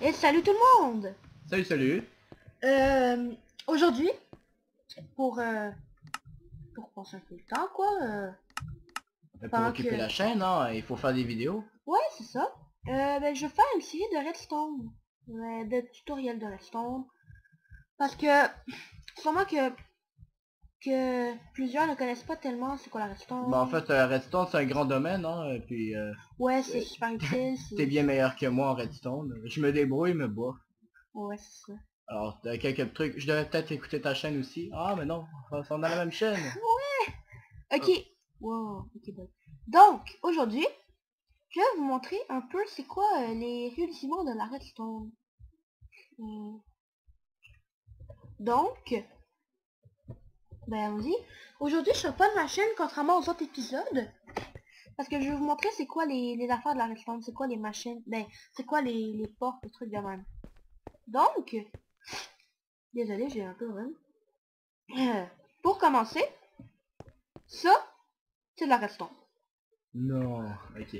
Et salut tout le monde! Salut, salut. Aujourd'hui, pour passer un peu le temps, quoi, Pour pendant occuper que... la chaîne, hein, il faut faire des vidéos. Ouais, c'est ça. Je vais faire une série de Redstone. De tutoriels de Redstone. Parce que, sûrement que plusieurs ne connaissent pas tellement c'est quoi la Redstone. En fait, Redstone, c'est un grand domaine, hein, et puis Ouais, c'est super utile. t'es bien meilleur que moi en Redstone. Je me débrouille, mais bof. Ouais, c'est ça. Alors, t'as quelques trucs. Je devrais peut-être écouter ta chaîne aussi. Ah, mais non, on est dans la même chaîne. Ok. Wow, ok, donc, aujourd'hui, je vais vous montrer un peu c'est quoi les rudiments de la Redstone. Donc, allons-y. Aujourd'hui, je suis pas de ma chaîne, contrairement aux autres épisodes. Parce que je vais vous montrer c'est quoi les affaires de la Redstone, c'est quoi les machines, c'est quoi les portes, les trucs de même. Donc, désolé, j'ai un peu de pour commencer, ça, c'est de la Redstone. Non, ok.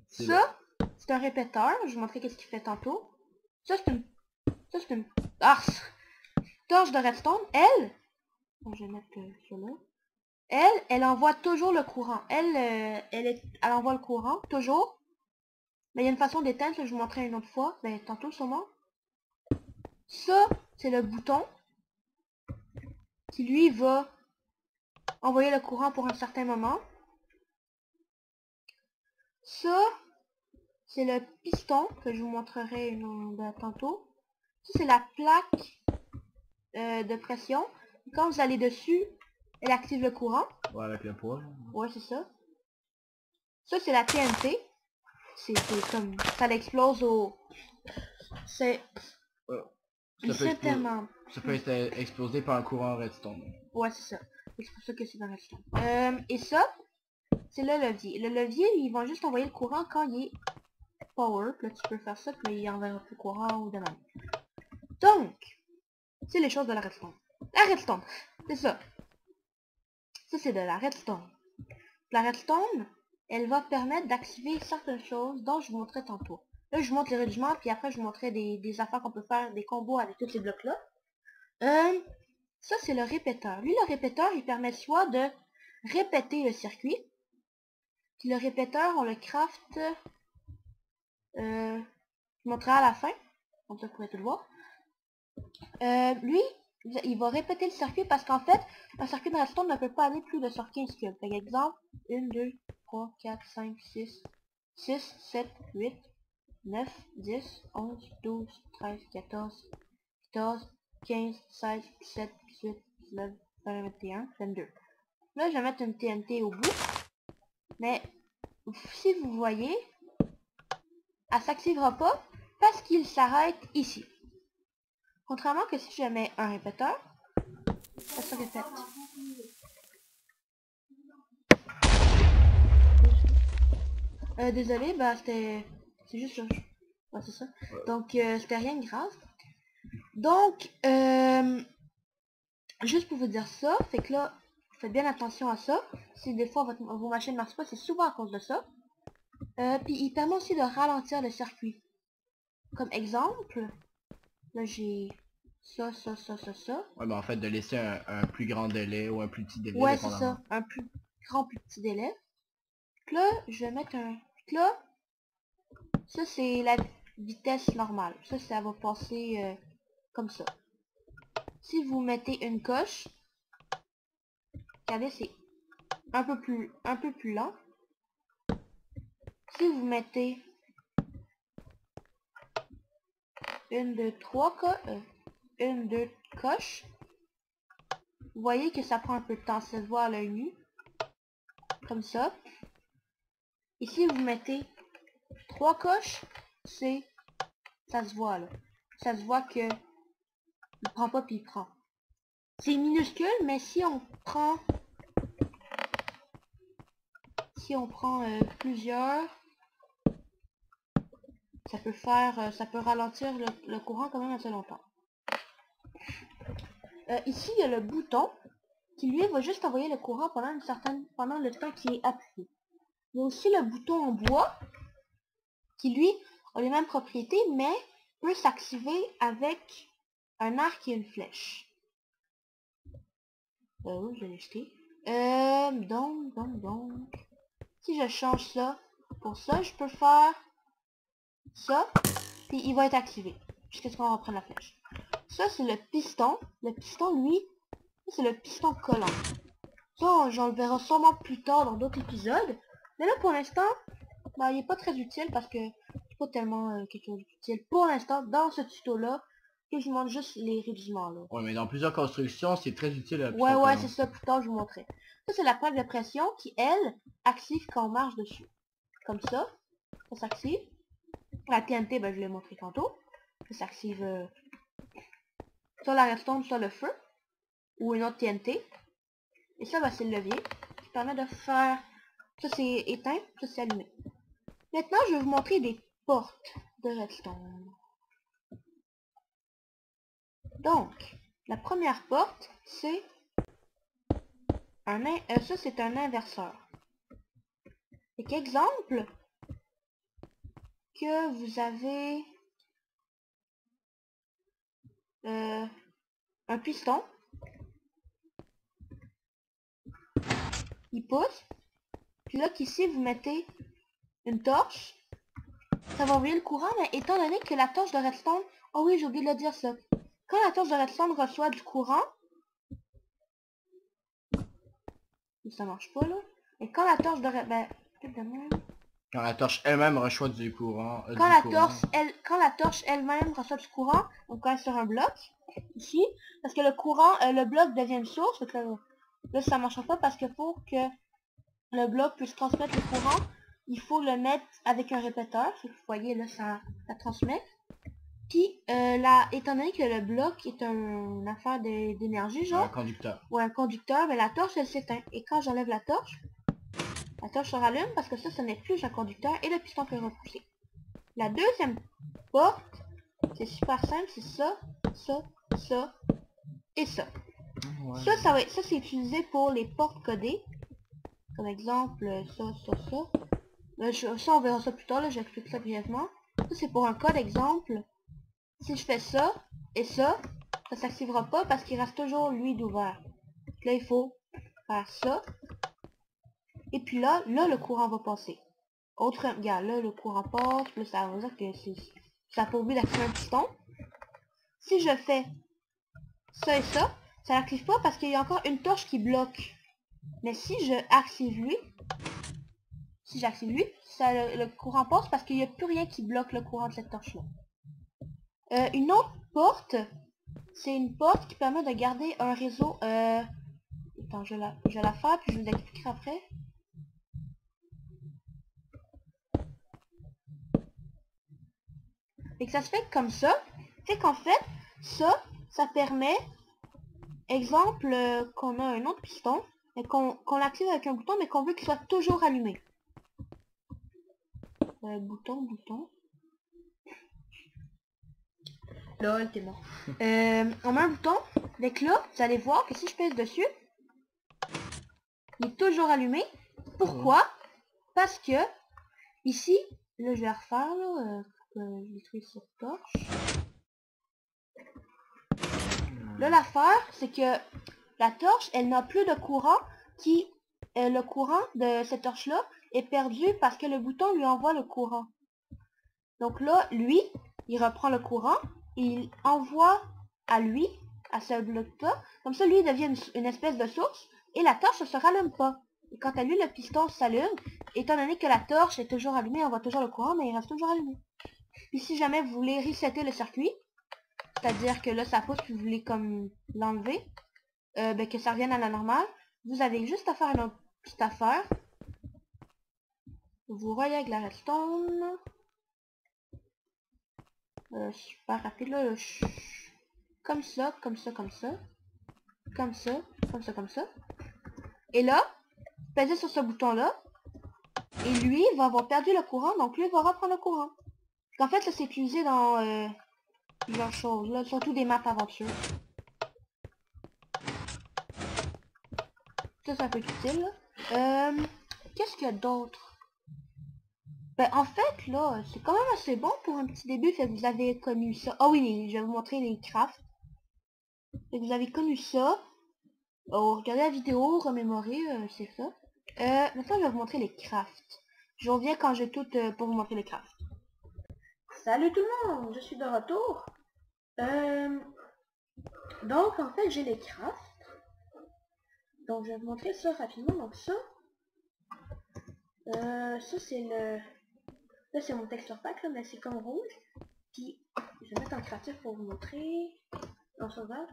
Ça, c'est un répéteur. Je vais vous montrer qu'est-ce qu'il fait tantôt. Ça, c'est une torche de Redstone. Elle, je vais mettre ça là. Elle envoie toujours le courant. Elle envoie le courant, toujours. Mais il y a une façon d'éteindre, je vous montrerai une autre fois. Tantôt sûrement. Ça, c'est le bouton qui lui va envoyer le courant pour un certain moment. Ça, c'est le piston que je vous montrerai tantôt. Ça, c'est la plaque de pression. Quand vous allez dessus, elle active le courant. Ouais, avec le poids. Ouais, c'est ça. Ça, c'est la TNT. C'est comme... ça l'explose au... C'est... Simplement... Ça peut être explosé par un courant Redstone. Ouais, c'est ça. C'est pour ça que c'est dans Redstone. Et ça, c'est le levier. Le levier, ils vont juste envoyer le courant quand il est power. Puis là, tu peux faire ça, puis il enverra plus courant ou de même. Donc, c'est les choses de la Redstone. La Redstone, c'est ça. Ça, c'est de la Redstone. La Redstone, elle va permettre d'activer certaines choses dont je vous montrerai tantôt. Là, je vous montre les rudiments, puis après, je vous montrerai des affaires qu'on peut faire, des combos avec tous ces blocs-là. Ça, c'est le répéteur. Lui, le répéteur, il permet soit de répéter le circuit. Puis le répéteur, on le craft. Je vous montrerai à la fin. Comme ça, vous pourrez tout le voir. Lui, il va répéter le circuit parce qu'en fait, un circuit de redstone ne peut pas aller plus de sur 15 cubes. Par exemple, 1, 2, 3, 4, 5, 6, 6, 7, 8, 9, 10, 11, 12, 13, 14, 14, 15, 16, 17, 18, 19, 20, 21, 22. Là, je vais mettre une TNT au bout. Mais, si vous voyez, elle s'activera pas parce qu'il s'arrête ici. Contrairement que si je mets un répéteur, ça se répète. Désolé, c'est juste ça. Ouais, c'est ça. Donc, c'était rien de grave. Donc, juste pour vous dire ça, fait que là, faites bien attention à ça. Si des fois vos machines ne marchent pas, c'est souvent à cause de ça. Puis il permet aussi de ralentir le circuit. Comme exemple, là j'ai ça. Ouais, en fait, de laisser un plus grand délai ou un plus petit délai. Ouais, c'est ça. Un plus grand, plus petit délai. Là, je vais mettre un... Là, ça c'est la vitesse normale. Ça va passer comme ça. Si vous mettez une coche, regardez, c'est un peu plus lent. Si vous mettez une, deux coches, vous voyez que ça prend un peu de temps, ça se voit à l'œil nu. Comme ça. Et si vous mettez 3 coches, ça se voit là. Ça se voit que il prend pas puis il prend. C'est minuscule, mais si on prend plusieurs, ça peut ralentir le courant quand même assez longtemps. Ici, il y a le bouton qui lui va juste envoyer le courant pendant le temps qui est appuyé. Il y a aussi le bouton en bois qui lui a les mêmes propriétés, mais peut s'activer avec un arc et une flèche. Oui, je l'ai jeté. Donc. Si je change ça pour ça, je peux faire ça, puis il va être activé. Jusqu'à ce qu'on reprenne la flèche. Ça, c'est le piston. Le piston, lui, c'est le piston collant. Ça, j'en le verrai sûrement plus tard dans d'autres épisodes. Mais là, pour l'instant, bah, il n'est pas très utile parce que c'est pas tellement quelque chose d'utile. Pour l'instant, dans ce tuto-là, que je vous montre juste les rudiments, là. Ouais, mais dans plusieurs constructions, c'est très utile le piston Ouais, collant. c'est ça, plus tard, je vous montrerai. Ça, c'est la plaque de pression qui, elle, active quand on marche dessus. Comme ça s'active. La TNT, ben, je l'ai montré tantôt. Ça s'active soit la redstone, soit le feu. Ou une autre TNT. Et ça, ben, c'est le levier qui permet de faire... Ça, c'est éteint, ça, c'est allumé. Maintenant, je vais vous montrer des portes de redstone. Donc, la première porte, c'est ça, c'est un inverseur. Et qu'exemple que vous avez un piston. Il pousse. Puis là, qu'ici, vous mettez une torche. Ça va envoyer le courant, mais étant donné que la torche de redstone... Oh oui, j'ai oublié de le dire ça. Quand la torche de redstone reçoit du courant... Ça marche pas, là. Et quand la torche de redstone... Ben, peut-être de même. Quand la torche elle-même reçoit du courant. Quand la torche elle-même reçoit du courant, on colle sur un bloc, ici, parce que le courant, le bloc devient une source, donc là ça marchera pas parce que pour que le bloc puisse transmettre le courant, il faut le mettre avec un répéteur, vous voyez là ça transmet. Puis étant donné que le bloc est une affaire d'énergie, genre, Un conducteur. ou un conducteur, mais la torche elle s'éteint. Et quand j'enlève la torche se rallume parce que ça, ce n'est plus un conducteur et le piston peut repousser. La deuxième porte, c'est super simple, c'est ça et ça. Ouais. Ça c'est utilisé pour les portes codées. Comme exemple, ça. Ça, on verra ça plus tard, là, j'explique ça brièvement. Ça, c'est pour un code exemple. Si je fais ça et ça s'activera pas parce qu'il reste toujours lui d'ouvert. Là, il faut faire ça. Et puis là, le courant va passer. Regarde, là, le courant passe. Là, ça veut dire que ça a pour but d'activer un piston. Si je fais ça et ça n'active pas parce qu'il y a encore une torche qui bloque. Mais si j'active lui, le courant passe parce qu'il n'y a plus rien qui bloque le courant de cette torche-là. Une autre porte, c'est une porte qui permet de garder un réseau... Attends, je vais la faire, puis je vous expliquerai après. Et que ça se fait comme ça. Fait qu'en fait, ça permet, exemple, qu'on a un autre piston, et qu'on l'active avec un bouton, mais qu'on veut qu'il soit toujours allumé. Bouton. Lol, t'es mort. On met un bouton, avec là, vous allez voir que si je pèse dessus, il est toujours allumé. Pourquoi? Parce que, ici, là je vais refaire, là, je détruis cette torche. Là, l'affaire, c'est que la torche, elle n'a plus de courant le courant de cette torche-là est perdu parce que le bouton lui envoie le courant. Donc là, lui, il reprend le courant, il envoie à ce bloc-là. Comme ça, lui, il devient une espèce de source et la torche ne se rallume pas. Et quant à lui, le piston s'allume. Étant donné que la torche est toujours allumée, on voit toujours le courant, mais il reste toujours allumé. Puis si jamais vous voulez resetter le circuit, c'est-à-dire que là ça pousse puis vous voulez comme l'enlever, ben que ça revienne à la normale, vous avez juste à faire une autre petite affaire. Vous reliez avec la redstone. Super rapide là. Comme ça. Et là, pesez sur ce bouton là. Et lui va avoir perdu le courant, donc lui va reprendre le courant. En fait, ça c'est utilisé dans plusieurs choses, là, surtout des maps aventures. Ça peut être utile. Qu'est-ce qu'il y a d'autre? Ben, en fait, là, c'est quand même assez bon pour un petit début, fait que vous avez connu ça. Ah oui, je vais vous montrer les crafts. Fait que vous avez connu ça. Oh, regardez la vidéo, remémorez, c'est ça. Maintenant, je vais vous montrer les crafts. Je reviens quand j'ai tout pour vous montrer les crafts. Salut tout le monde, je suis de retour. Donc, en fait, j'ai les crafts. Donc, je vais vous montrer ça rapidement. Donc, ça c'est le... Là, c'est mon texture pack, là, mais c'est comme rouge. Puis, je vais mettre en créatif pour vous montrer. En sauvage.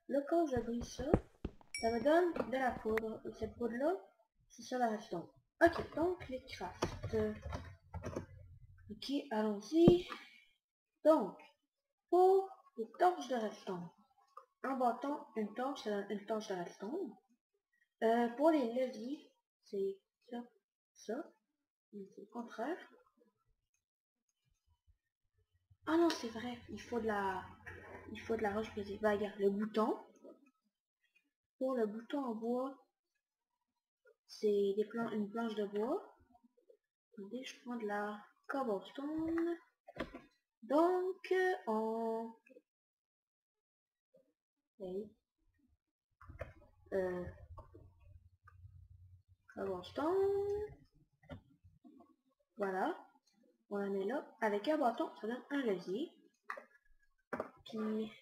Là, quand je brise ça, ça me donne de la poudre. Et cette poudre-là, c'est ça la redstone. Ok, donc les crafts. Ok, allons-y. Donc, pour les torches de redstone. Un bâton, une torche, ça donne une torche de redstone. Pour les leviers, c'est ça, ça. C'est le contraire. Ah non, c'est vrai, il faut de la roche brisée. Bah, regarde, le bouton. Pour le bouton en bois, c'est une planche de bois. Attendez, je prends de la cobblestone. Donc, on... Okay. Cobblestone. Voilà. On la met là. Avec un bâton, ça donne un levier. Puis...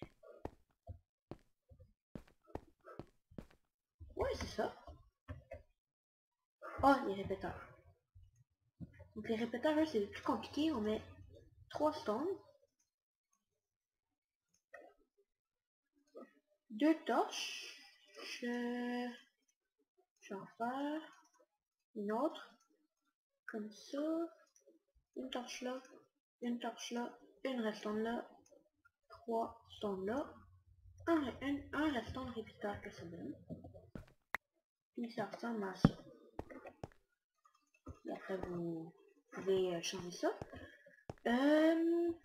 Ouais, c'est ça. Oh, les répéteurs. Donc les répéteurs, eux, c'est plus compliqué. On met 3 stones. 2 torches. Je vais en faire une autre. Comme ça. Une torche là. Une torche là. Une redstone là. 3 stones là. Un redstone répéteur que ça donne. Puis ça ressemble à ça. Et après vous pouvez changer ça. Est-ce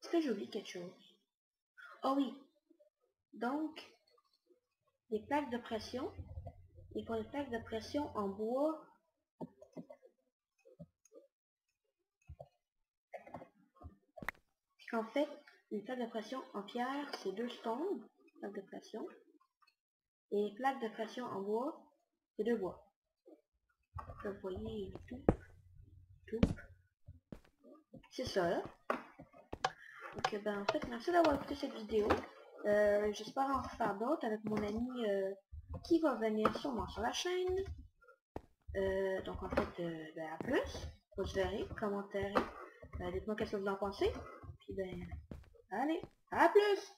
que j'ai oublié quelque chose? Oh oui. Donc, les plaques de pression. Et pour les plaques de pression en bois, en fait, une plaque de pression en pierre, c'est 2 stones, plaque de pression. Et les plaques de pression en bois, c'est 2 bois. Vous voyez tout. C'est ça, là. Donc, ben, en fait, merci d'avoir écouté cette vidéo. J'espère en refaire d'autres avec mon ami qui va venir sûrement sur la chaîne. Donc, en fait, ben, à plus. Vous verrez, commentaire. Dites-moi qu'est-ce que vous en pensez. Puis, ben, allez, à plus!